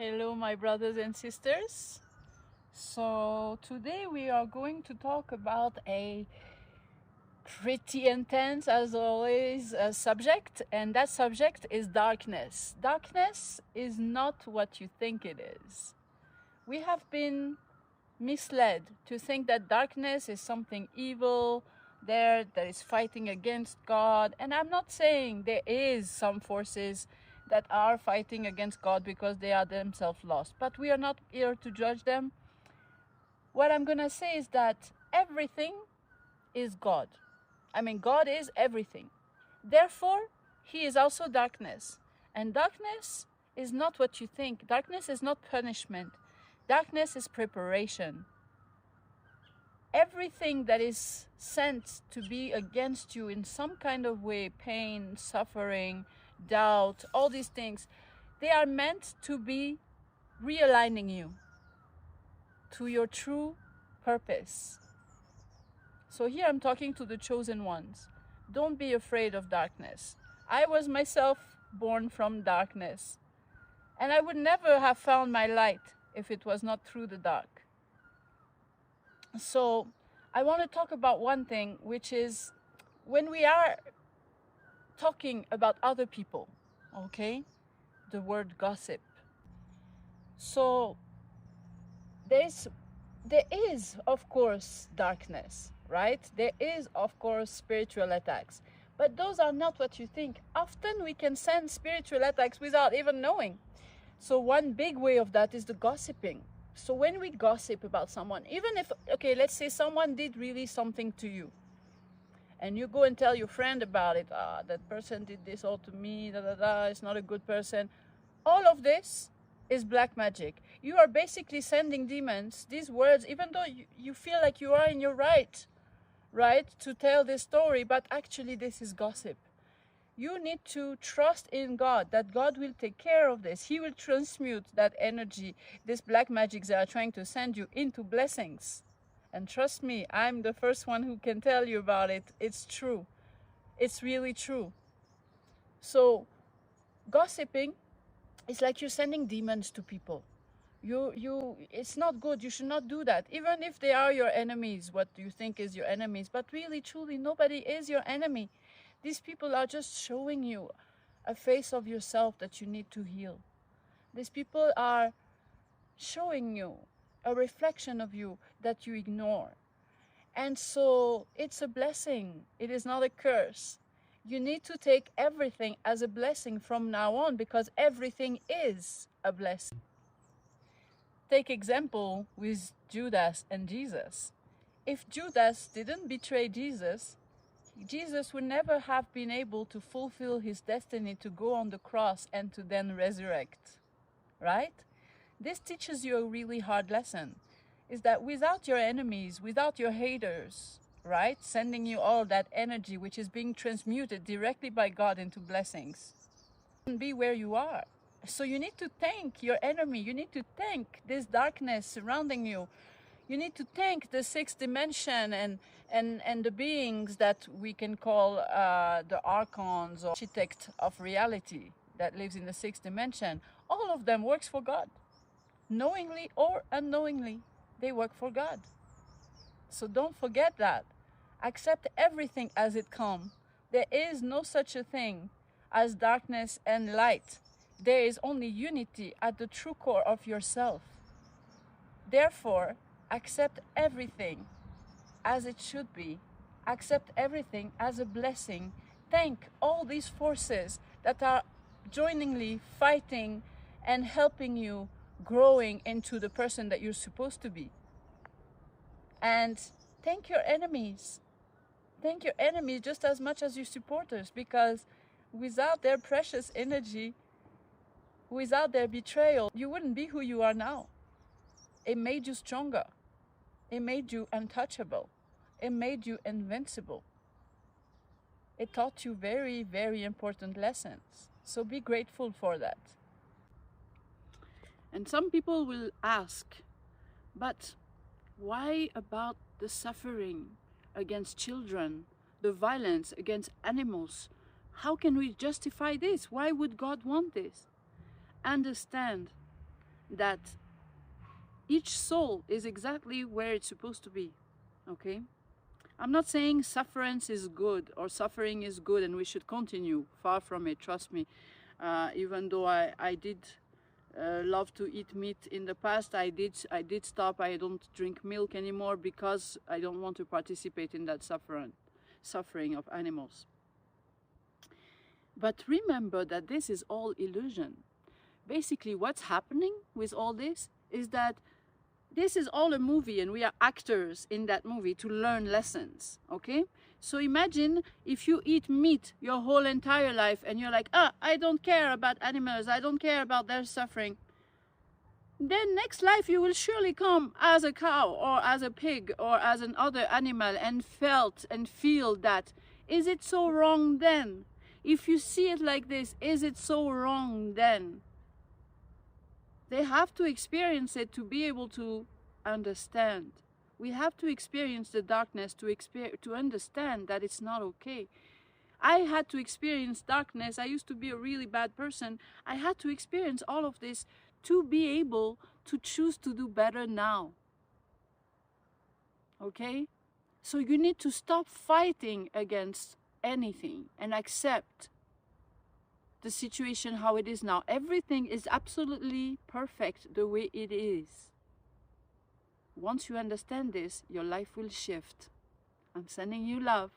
Hello, my brothers and sisters. So, today we are going to talk about a pretty intense, as always, subject, and that subject is darkness. Darkness is not what you think it is. We have been misled to think that darkness is something evil there that is fighting against God. And I'm not saying there is some forces that are fighting against God because they are themselves lost, but we are not here to judge them. What I'm going to say is that everything is God. I mean, God is everything. Therefore, He is also darkness. And darkness is not what you think. Darkness is not punishment. Darkness is preparation. Everything that is sent to be against you in some kind of way, pain, suffering, doubt, all these things, they are meant to be realigning you to your true purpose. So here I'm talking to the chosen ones. Don't be afraid of darkness. I was myself born from darkness, and I would never have found my light if it was not through the dark. So I want to talk about one thing, which is when we are talking about other people, okay? The word gossip. So there is, of course, darkness, right? There is, of course, spiritual attacks. But those are not what you think. Often we can send spiritual attacks without even knowing. So one big way of that is the gossiping. So when we gossip about someone, even if, okay, let's say someone did really something to you, and you go and tell your friend about it, that person did this all to me, it's not a good person. All of this is black magic. You are basically sending demons these words, even though you feel like you are in your right to tell this story, but actually this is gossip. You need to trust in God, that God will take care of this. He will transmute that energy, this black magic they are trying to send you, into blessings. And trust me, I'm the first one who can tell you about it. It's true. It's really true. So gossiping is like you're sending demons to people. It's not good. You should not do that. Even if they are your enemies, what you think is your enemies, but really, truly, nobody is your enemy. These people are just showing you a face of yourself that you need to heal. These people are showing you a reflection of you that you ignore. And so it's a blessing. It is not a curse. You need to take everything as a blessing from now on, because everything is a blessing. Take example with Judas and Jesus. If Judas didn't betray Jesus, Jesus would never have been able to fulfill his destiny to go on the cross and to then resurrect, right? This teaches you a really hard lesson, is that without your enemies, without your haters, right, sending you all that energy which is being transmuted directly by God into blessings, you wouldn't be where you are. So you need to thank your enemy. You need to thank this darkness surrounding you. You need to thank the sixth dimension and the beings that we can call the archons or architect of reality that lives in the sixth dimension. All of them works for God. Knowingly or unknowingly, they work for God. So don't forget that. Accept everything as it comes. There is no such a thing as darkness and light. There is only unity at the true core of yourself. Therefore, accept everything as it should be. Accept everything as a blessing. Thank all these forces that are joiningly fighting and helping you growing into the person that you're supposed to be. And thank your enemies. Thank your enemies just as much as your supporters, because without their precious energy, without their betrayal, you wouldn't be who you are now. It made you stronger. It made you untouchable. It made you invincible. It taught you very, very important lessons. So be grateful for that. And some people will ask, but why about the suffering against children, the violence against animals? How can we justify this? Why would God want this? Understand that each soul is exactly where it's supposed to be, okay? I'm not saying sufferance is good or suffering is good and we should continue. Far from it, trust me. Even though I did love to eat meat in the past, I did stop. I don't drink milk anymore because I don't want to participate in that suffering of animals. But remember that this is all illusion. Basically, what's happening with all this is that this is all a movie and we are actors in that movie to learn lessons, okay? So imagine if you eat meat your whole entire life and you're like, I don't care about animals, I don't care about their suffering. Then next life you will surely come as a cow or as a pig or as another animal and felt and feel that. Is it so wrong then? If you see it like this, is it so wrong then? They have to experience it to be able to understand. We have to experience the darkness to understand that it's not okay. I had to experience darkness. I used to be a really bad person. I had to experience all of this to be able to choose to do better now. Okay? So you need to stop fighting against anything and accept the situation how it is now. Everything is absolutely perfect the way it is. Once you understand this, your life will shift. I'm sending you love.